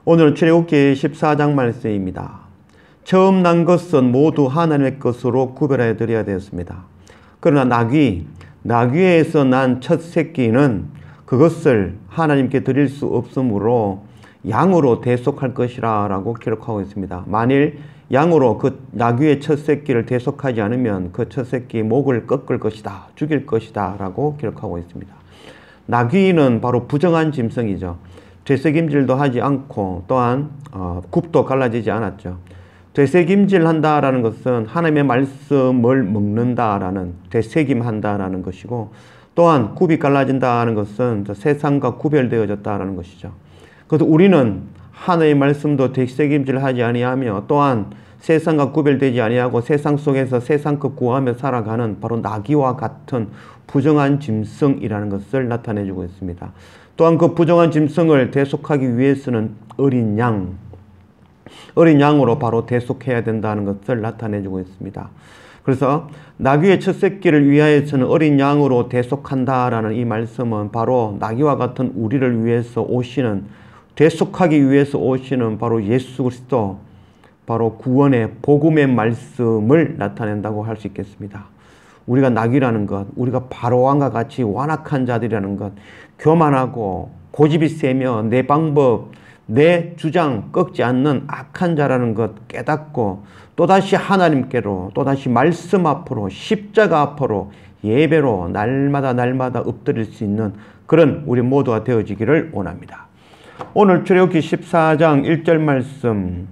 오늘은 출애굽기 14장 말씀입니다. 처음 난 것은 모두 하나님의 것으로 구별해 드려야 되었습니다. 그러나 나귀에서 난 첫 새끼는 그것을 하나님께 드릴 수 없으므로 양으로 대속할 것이라 라고 기록하고 있습니다. 만일 양으로 그 나귀의 첫 새끼를 대속하지 않으면 그 첫 새끼의 목을 꺾을 것이다, 죽일 것이다 라고 기록하고 있습니다. 나귀는 바로 부정한 짐승이죠. 되새김질도 하지 않고 또한 굽도 갈라지지 않았죠. 되새김질한다라는 것은 하나님의 말씀을 먹는다라는, 되새김한다라는 것이고, 또한 굽이 갈라진다는 것은 세상과 구별되어졌다라는 것이죠. 그래서 우리는 하나님의 말씀도 되새김질하지 아니하며 또한 세상과 구별되지 아니하고 세상 속에서 세상 것 구하며 살아가는 바로 나귀와 같은 부정한 짐승이라는 것을 나타내주고 있습니다. 또한 그 부정한 짐승을 대속하기 위해서는 어린 양으로 바로 대속해야 된다는 것을 나타내주고 있습니다. 그래서 나귀의 첫 새끼를 위하여서는 어린 양으로 대속한다라는 이 말씀은 바로 나귀와 같은 우리를 위해서 오시는, 대속하기 위해서 오시는 바로 예수 그리스도, 바로 구원의 복음의 말씀을 나타낸다고 할 수 있겠습니다. 우리가 나귀라는 것, 우리가 바로왕과 같이 완악한 자들이라는 것, 교만하고 고집이 세며 내 방법, 내 주장 꺾지 않는 악한 자라는 것 깨닫고 또다시 하나님께로, 또다시 말씀 앞으로, 십자가 앞으로, 예배로 날마다 엎드릴 수 있는 그런 우리 모두가 되어지기를 원합니다. 오늘 출애굽기 14장 1절 말씀,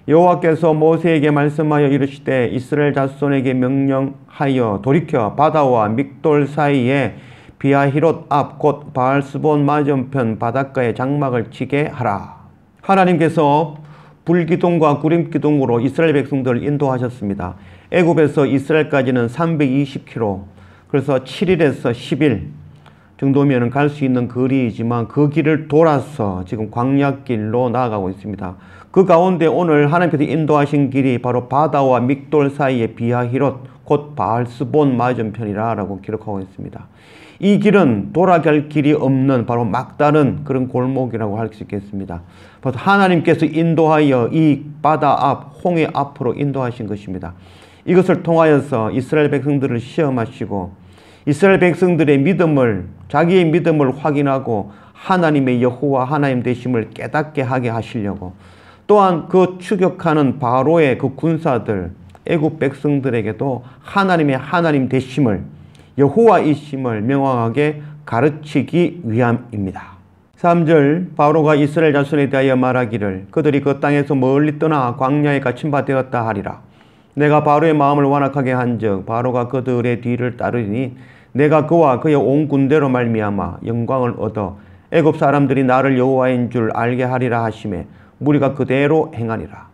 여호와께서 모세에게 말씀하여 이르시되 이스라엘 자손에게 명령하여 돌이켜 바다와 믹돌 사이에 비하히롯 앞 곧 바알스본 맞은편 바닷가에 장막을 치게 하라. 하나님께서 불기둥과 구름기둥으로 이스라엘 백성들을 인도하셨습니다. 애굽에서 이스라엘까지는 320km, 그래서 7일에서 10일 정도면 갈 수 있는 거리이지만 그 길을 돌아서 지금 광야길로 나아가고 있습니다. 그 가운데 오늘 하나님께서 인도하신 길이 바로 바다와 믹돌 사이의 비하히롯 곧 바알스본 맞은편이라 라고 기록하고 있습니다. 이 길은 돌아갈 길이 없는 바로 막다른 그런 골목이라고 할 수 있겠습니다. 하나님께서 인도하여 이 바다 앞, 홍해 앞으로 인도하신 것입니다. 이것을 통하여서 이스라엘 백성들을 시험하시고 이스라엘 백성들의 믿음을, 자기의 믿음을 확인하고 하나님의 여호와 하나님 되심을 깨닫게 하게 하시려고, 또한 그 추격하는 바로의 그 군사들, 애굽 백성들에게도 하나님의 하나님 되심을, 여호와이심을 명확하게 가르치기 위함입니다. 3절, 바로가 이스라엘 자손에 대하여 말하기를 그들이 그 땅에서 멀리 떠나 광야에 갇힌 바 되었다 하리라. 내가 바로의 마음을 완악하게 한즉 바로가 그들의 뒤를 따르니 내가 그와 그의 온 군대로 말미암아 영광을 얻어 애굽 사람들이 나를 여호와인 줄 알게 하리라 하시매 무리가 그대로 행하니라.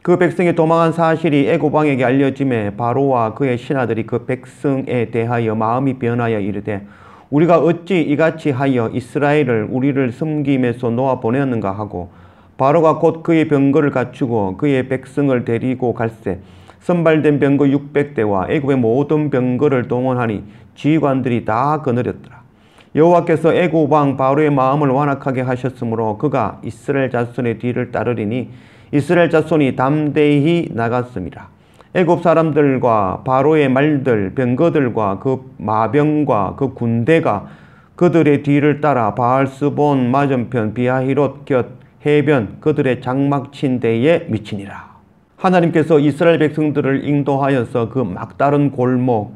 그 백성이 도망한 사실이 애굽 왕에게 알려짐에 바로와 그의 신하들이 그 백성에 대하여 마음이 변하여 이르되 우리가 어찌 이같이 하여 이스라엘을 우리를 섬김에서 놓아 보냈는가 하고, 바로가 곧 그의 병거를 갖추고 그의 백성을 데리고 갈새 선발된 병거 600대와 애굽의 모든 병거를 동원하니 지휘관들이 다 거느렸더라. 여호와께서 애굽 왕 바로의 마음을 완악하게 하셨으므로 그가 이스라엘 자손의 뒤를 따르리니 이스라엘 자손이 담대히 나갔습니다. 애굽 사람들과 바로의 말들, 병거들과 그 마병과 그 군대가 그들의 뒤를 따라 바알스본 맞은편 비하히롯 곁 해변 그들의 장막 친 데에 미치니라. 하나님께서 이스라엘 백성들을 인도하여서 그 막다른 골목,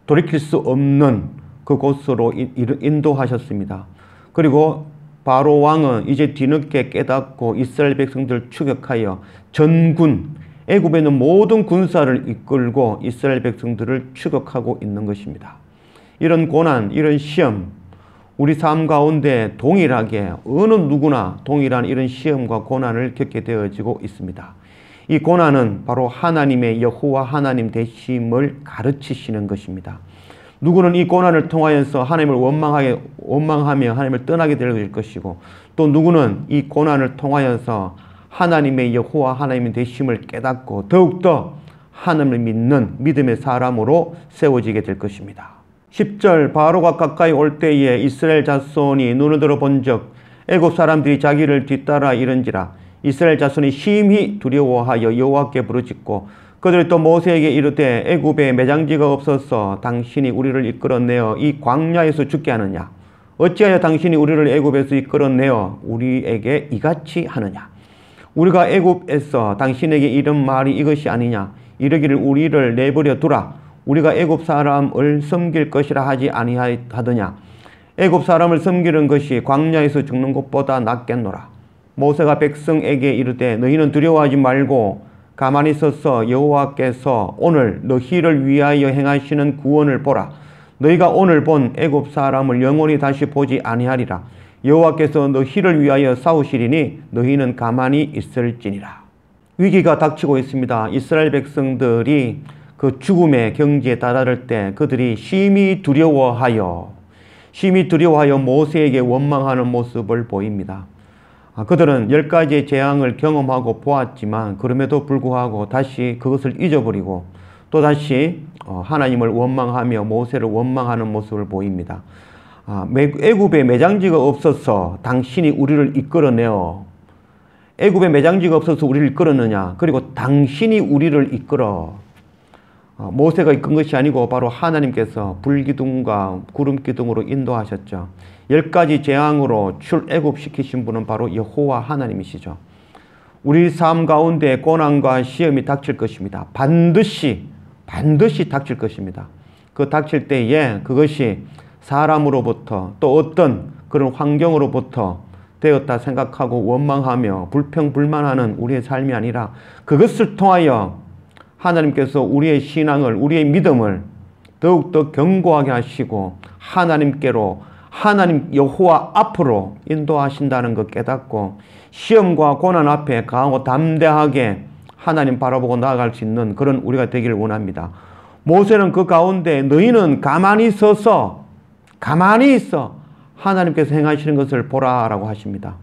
돌이킬 수 없는 그곳으로 인도하셨습니다. 그리고 바로 왕은 이제 뒤늦게 깨닫고 이스라엘 백성들을 추격하여 전군, 애굽에 있는 모든 군사를 이끌고 이스라엘 백성들을 추격하고 있는 것입니다. 이런 고난, 이런 시험, 우리 삶 가운데 동일하게 어느 누구나 동일한 이런 시험과 고난을 겪게 되어지고 있습니다. 이 고난은 바로 하나님의 여호와 하나님 되심을 가르치시는 것입니다. 누구는 이 고난을 통하여서 하나님을 원망하며 하나님을 떠나게 될 것이고, 또 누구는 이 고난을 통하여서 하나님의 여호와 하나님의 되심을 깨닫고 더욱더 하나님을 믿는 믿음의 사람으로 세워지게 될 것입니다. 10절, 바로가 가까이 올 때에 이스라엘 자손이 눈을 들어 본즉 애굽 사람들이 자기를 뒤따라 이른지라 이스라엘 자손이 심히 두려워하여 여호와께 부르짖고 그들이 또 모세에게 이르되 애굽에 매장지가 없어서 당신이 우리를 이끌어내어 이 광야에서 죽게 하느냐? 어찌하여 당신이 우리를 애굽에서 이끌어내어 우리에게 이같이 하느냐? 우리가 애굽에서 당신에게 이른 말이 이것이 아니냐? 이르기를 우리를 내버려 두라. 우리가 애굽 사람을 섬길 것이라 하지 아니하더냐? 애굽 사람을 섬기는 것이 광야에서 죽는 것보다 낫겠노라. 모세가 백성에게 이르되 너희는 두려워하지 말고 가만히 서서 여호와께서 오늘 너희를 위하여 행하시는 구원을 보라. 너희가 오늘 본 애굽 사람을 영원히 다시 보지 아니하리라. 여호와께서 너희를 위하여 싸우시리니 너희는 가만히 있을지니라. 위기가 닥치고 있습니다. 이스라엘 백성들이 그 죽음의 경지에 다다를 때 그들이 심히 두려워하여 모세에게 원망하는 모습을 보입니다. 그들은 10가지의 재앙을 경험하고 보았지만 그럼에도 불구하고 다시 그것을 잊어버리고 또다시 하나님을 원망하며 모세를 원망하는 모습을 보입니다. 애굽에 매장지가 없어서 당신이 우리를 이끌어내어 애굽에 매장지가 없어서 우리를 이끌었느냐? 그리고 당신이 우리를 이끌어 모세가 이끈 것이 아니고 바로 하나님께서 불기둥과 구름기둥으로 인도하셨죠. 10가지 재앙으로 출애굽시키신 분은 바로 여호와 하나님이시죠. 우리 삶 가운데 고난과 시험이 닥칠 것입니다. 반드시 닥칠 것입니다. 그 닥칠 때에 그것이 사람으로부터 또 어떤 그런 환경으로부터 되었다 생각하고 원망하며 불평불만하는 우리의 삶이 아니라 그것을 통하여 하나님께서 우리의 신앙을, 우리의 믿음을 더욱더 견고하게 하시고 하나님 여호와 앞으로 인도하신다는 것 깨닫고 시험과 고난 앞에 강하고 담대하게 하나님 바라보고 나아갈 수 있는 그런 우리가 되기를 원합니다. 모세는 그 가운데 너희는 가만히 있어 하나님께서 행하시는 것을 보라라고 하십니다.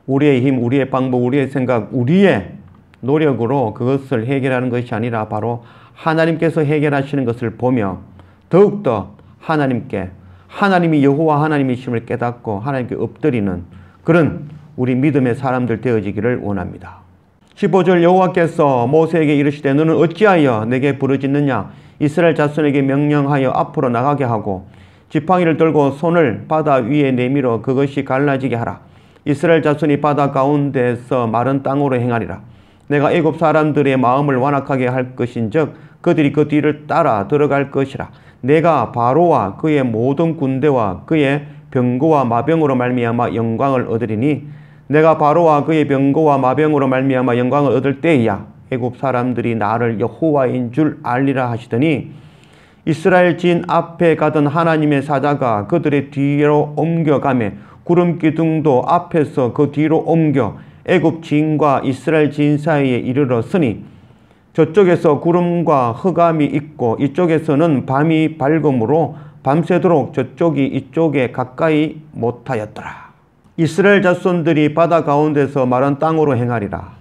우리의 힘, 우리의 방법, 우리의 생각, 우리의 노력으로 그것을 해결하는 것이 아니라 바로 하나님께서 해결하시는 것을 보며 더욱더 하나님이 여호와 하나님이심을 깨닫고 하나님께 엎드리는 그런 우리 믿음의 사람들 되어지기를 원합니다. 15절 여호와께서 모세에게 이르시되 너는 어찌하여 내게 부르짖느냐? 이스라엘 자손에게 명령하여 앞으로 나가게 하고 지팡이를 들고 손을 바다 위에 내밀어 그것이 갈라지게 하라. 이스라엘 자손이 바다 가운데서 마른 땅으로 행하리라. 내가 애굽 사람들의 마음을 완악하게 할 것인즉 그들이 그 뒤를 따라 들어갈 것이라. 내가 바로와 그의 모든 군대와 그의 병거와 마병으로 말미암아 영광을 얻으리니 내가 바로와 그의 병거와 마병으로 말미암아 영광을 얻을 때야 애굽 사람들이 나를 여호와인 줄 알리라 하시더니 이스라엘 진 앞에 가던 하나님의 사자가 그들의 뒤로 옮겨가매 구름 기둥도 앞에서 그 뒤로 옮겨 애굽 진과 이스라엘 진 사이에 이르렀으니 저쪽에서 구름과 흑암이 있고 이쪽에서는 밤이 밝음으로 밤새도록 저쪽이 이쪽에 가까이 못하였더라. 이스라엘 자손들이 바다 가운데서 마른 땅으로 행하리라.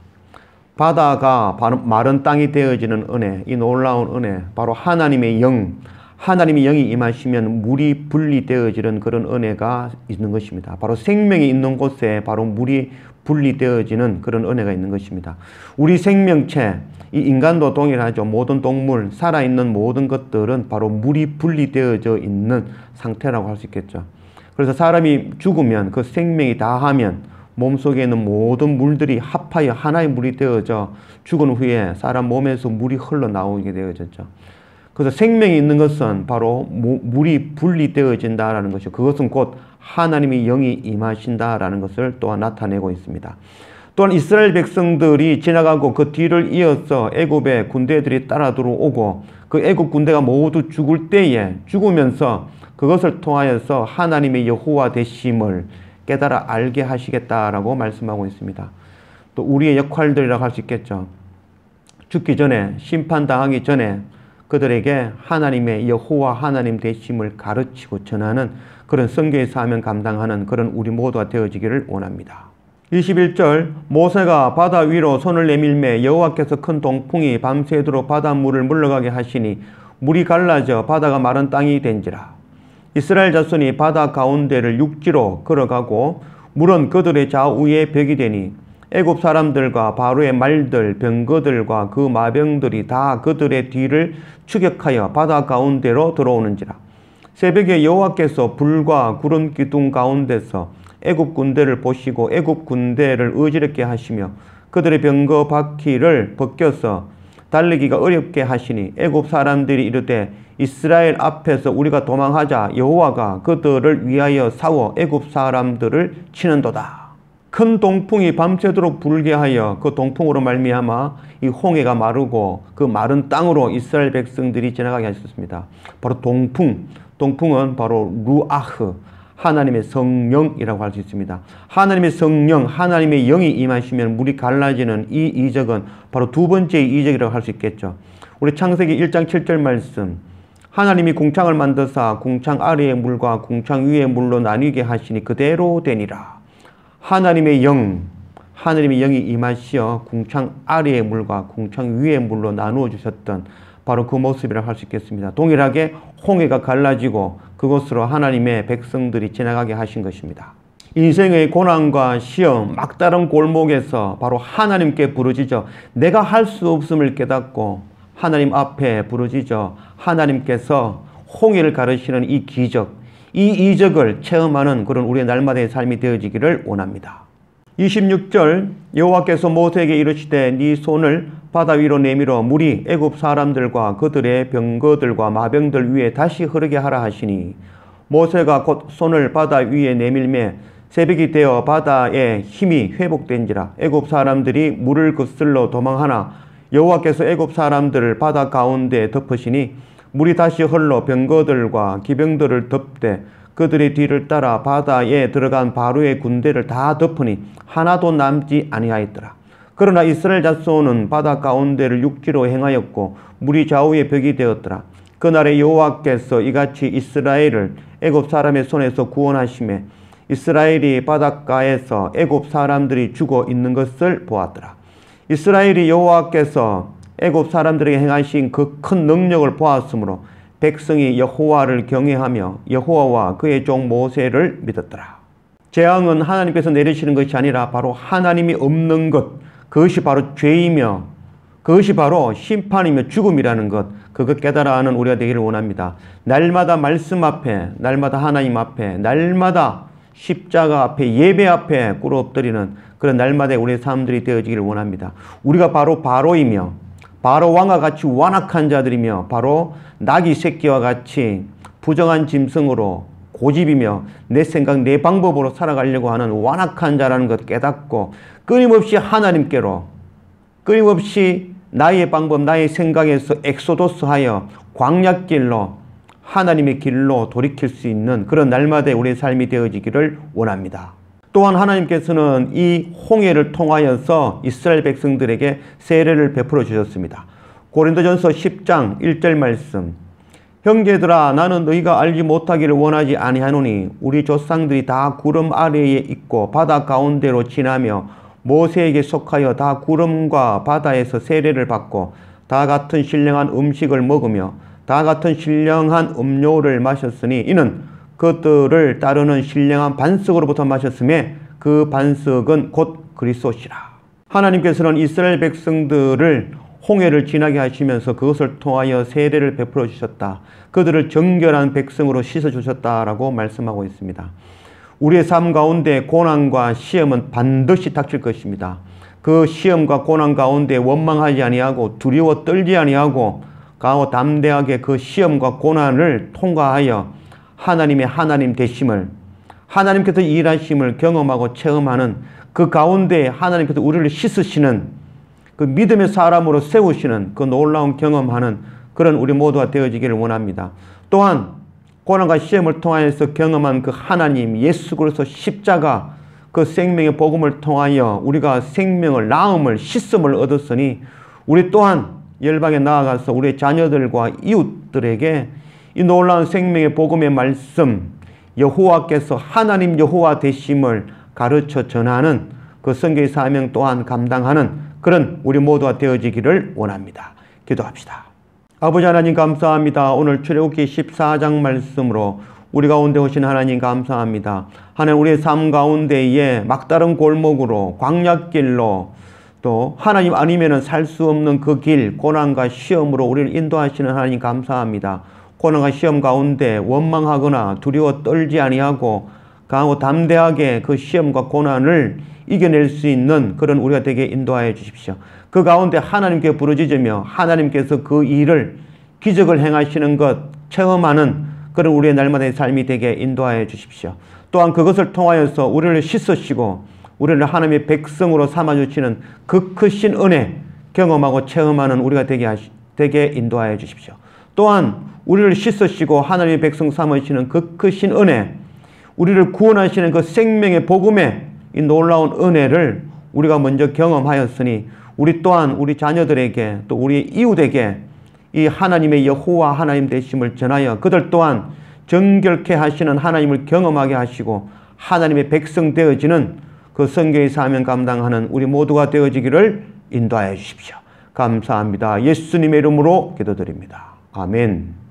바다가 마른 땅이 되어지는 은혜, 이 놀라운 은혜, 바로 하나님의 영이 임하시면 물이 분리되어지는 그런 은혜가 있는 것입니다. 바로 생명이 있는 곳에 바로 물이 분리되어지는 그런 은혜가 있는 것입니다. 우리 생명체, 이 인간도 동일하죠. 모든 동물, 살아있는 모든 것들은 바로 물이 분리되어져 있는 상태라고 할 수 있겠죠. 그래서 사람이 죽으면 그 생명이 다하면 몸속에 있는 모든 물들이 합하여 하나의 물이 되어져 죽은 후에 사람 몸에서 물이 흘러나오게 되어졌죠. 그래서 생명이 있는 것은 바로 물이 분리되어진다라는 것이고 그것은 곧 하나님의 영이 임하신다라는 것을 또한 나타내고 있습니다. 또한 이스라엘 백성들이 지나가고 그 뒤를 이어서 애굽의 군대들이 따라 들어오고 그 애굽 군대가 모두 죽을 때에 죽으면서 그것을 통하여서 하나님의 여호와 되심을 깨달아 알게 하시겠다라고 말씀하고 있습니다. 또 우리의 역할들이라고 할 수 있겠죠. 죽기 전에, 심판당하기 전에 그들에게 하나님의 여호와 하나님 되심을 가르치고 전하는 그런 성경의 사명 감당하는 그런 우리 모두가 되어지기를 원합니다. 21절 모세가 바다 위로 손을 내밀매 여호와께서 큰 동풍이 밤새도록 바닷물을 물러가게 하시니 물이 갈라져 바다가 마른 땅이 된지라. 이스라엘 자손이 바다 가운데를 육지로 걸어가고 물은 그들의 좌우에 벽이 되니 애굽 사람들과 바로의 말들, 병거들과 그 마병들이 다 그들의 뒤를 추격하여 바다 가운데로 들어오는지라. 새벽에 여호와께서 불과 구름 기둥 가운데서 애굽 군대를 보시고 애굽 군대를 어지럽게 하시며 그들의 병거 바퀴를 벗겨서 달리기가 어렵게 하시니 애굽 사람들이 이르되 이스라엘 앞에서 우리가 도망하자 여호와가 그들을 위하여 싸워 애굽 사람들을 치는도다. 큰 동풍이 밤새도록 불게 하여 그 동풍으로 말미암아 이 홍해가 마르고 그 마른 땅으로 이스라엘 백성들이 지나가게 하셨습니다. 바로 동풍은 바로 루아흐, 하나님의 성령이라고 할 수 있습니다. 하나님의 성령, 하나님의 영이 임하시면 물이 갈라지는 이 이적은 바로 두 번째 이적이라고 할 수 있겠죠. 우리 창세기 1장 7절 말씀, 하나님이 궁창을 만드사 궁창 아래의 물과 궁창 위의 물로 나뉘게 하시니 그대로 되니라. 하나님의 영이 임하시어 궁창 아래의 물과 궁창 위의 물로 나누어 주셨던 바로 그 모습이라고 할 수 있겠습니다. 동일하게 홍해가 갈라지고 그곳으로 하나님의 백성들이 지나가게 하신 것입니다. 인생의 고난과 시험, 막다른 골목에서 바로 하나님께 부르짖어 내가 할 수 없음을 깨닫고 하나님 앞에 부르짖어 하나님께서 홍해를 가르시는 이 기적, 이 이적을 체험하는 그런 우리의 날마다의 삶이 되어지기를 원합니다. 26절 여호와께서 모세에게 이르시되 네 손을 바다 위로 내밀어 물이 애굽 사람들과 그들의 병거들과 마병들 위에 다시 흐르게 하라 하시니 모세가 곧 손을 바다 위에 내밀매 새벽이 되어 바다의 힘이 회복된지라. 애굽 사람들이 물을 거슬러 도망하나 여호와께서 애굽 사람들을 바다 가운데 덮으시니 물이 다시 흘러 병거들과 기병들을 덮되 그들의 뒤를 따라 바다에 들어간 바로의 군대를 다 덮으니 하나도 남지 아니하였더라. 그러나 이스라엘 자손은 바다 가운데를 육지로 행하였고 물이 좌우에 벽이 되었더라. 그날에 여호와께서 이같이 이스라엘을 애굽 사람의 손에서 구원하시매 이스라엘이 바닷가에서 애굽 사람들이 죽어 있는 것을 보았더라. 이스라엘이 여호와께서 애굽 사람들에게 행하신 그 큰 능력을 보았으므로 백성이 여호와를 경외하며 여호와와 그의 종 모세를 믿었더라. 재앙은 하나님께서 내리시는 것이 아니라 바로 하나님이 없는 것, 그것이 바로 죄이며 그것이 바로 심판이며 죽음이라는 것, 그것 깨달아 하는 우리가 되기를 원합니다. 날마다 말씀 앞에, 날마다 하나님 앞에, 날마다 십자가 앞에, 예배 앞에 꿇어 엎드리는 그런 날마다의 우리의 삶들이 되어지기를 원합니다. 우리가 바로 바로이며 바로 왕과 같이 완악한 자들이며 바로 나귀 새끼와 같이 부정한 짐승으로 고집이며 내 생각 내 방법으로 살아가려고 하는 완악한 자라는 것 깨닫고 끊임없이 하나님께로 끊임없이 나의 방법 나의 생각에서 엑소도스하여 광야길로 하나님의 길로 돌이킬 수 있는 그런 날마다의 우리의 삶이 되어지기를 원합니다. 또한 하나님께서는 이 홍해를 통하여서 이스라엘 백성들에게 세례를 베풀어 주셨습니다. 고린도전서 10장 1절 말씀, 형제들아 나는 너희가 알지 못하기를 원하지 아니하노니 우리 조상들이 다 구름 아래에 있고 바다 가운데로 지나며 모세에게 속하여 다 구름과 바다에서 세례를 받고 다 같은 신령한 음식을 먹으며 다 같은 신령한 음료를 마셨으니 이는 그들을 따르는 신령한 반석으로부터 마셨음에 그 반석은 곧 그리스도시라. 하나님께서는 이스라엘 백성들을 홍해를 지나게 하시면서 그것을 통하여 세례를 베풀어 주셨다. 그들을 정결한 백성으로 씻어 주셨다라고 말씀하고 있습니다. 우리의 삶 가운데 고난과 시험은 반드시 닥칠 것입니다. 그 시험과 고난 가운데 원망하지 아니하고 두려워 떨지 아니하고 강하고 담대하게 그 시험과 고난을 통과하여 하나님의 하나님 되심을, 하나님께서 일하심을 경험하고 체험하는 그 가운데 하나님께서 우리를 씻으시는 그 믿음의 사람으로 세우시는 그 놀라운 경험하는 그런 우리 모두가 되어지기를 원합니다. 또한 고난과 시험을 통하여서 경험한 그 하나님 예수 그리스도 십자가 그 생명의 복음을 통하여 우리가 생명을 나음을 씻음을 얻었으니 우리 또한 열방에 나아가서 우리의 자녀들과 이웃들에게 이 놀라운 생명의 복음의 말씀 여호와께서 하나님 여호와 되심을 가르쳐 전하는 그 선교의 사명 또한 감당하는 그런 우리 모두가 되어지기를 원합니다. 기도합시다. 아버지 하나님 감사합니다. 오늘 출애굽기 14장 말씀으로 우리 가운데 오신 하나님 감사합니다. 하나님 우리의 삶 가운데에 막다른 골목으로 광야길로 또 하나님 아니면은 살 수 없는 그 길, 고난과 시험으로 우리를 인도하시는 하나님 감사합니다. 고난과 시험 가운데 원망하거나 두려워 떨지 아니하고 강하고 담대하게 그 시험과 고난을 이겨낼 수 있는 그런 우리가 되게 인도하여 주십시오. 그 가운데 하나님께 부르짖으며 하나님께서 그 일을 기적을 행하시는 것 체험하는 그런 우리의 날마다의 삶이 되게 인도하여 주십시오. 또한 그것을 통하여서 우리를 씻으시고 우리를 하나님의 백성으로 삼아주시는 그 크신 은혜 경험하고 체험하는 우리가 되게 인도하여 주십시오. 또한 우리를 씻으시고 하나님의 백성 삼으시는 그 크신 은혜, 우리를 구원하시는 그 생명의 복음의 이 놀라운 은혜를 우리가 먼저 경험하였으니 우리 또한 우리 자녀들에게 또 우리 이웃에게 이 하나님의 여호와 하나님 되심을 전하여 그들 또한 정결케 하시는 하나님을 경험하게 하시고 하나님의 백성 되어지는 그 선교의 사명 감당하는 우리 모두가 되어지기를 인도하여 주십시오. 감사합니다. 예수님의 이름으로 기도드립니다. 아멘.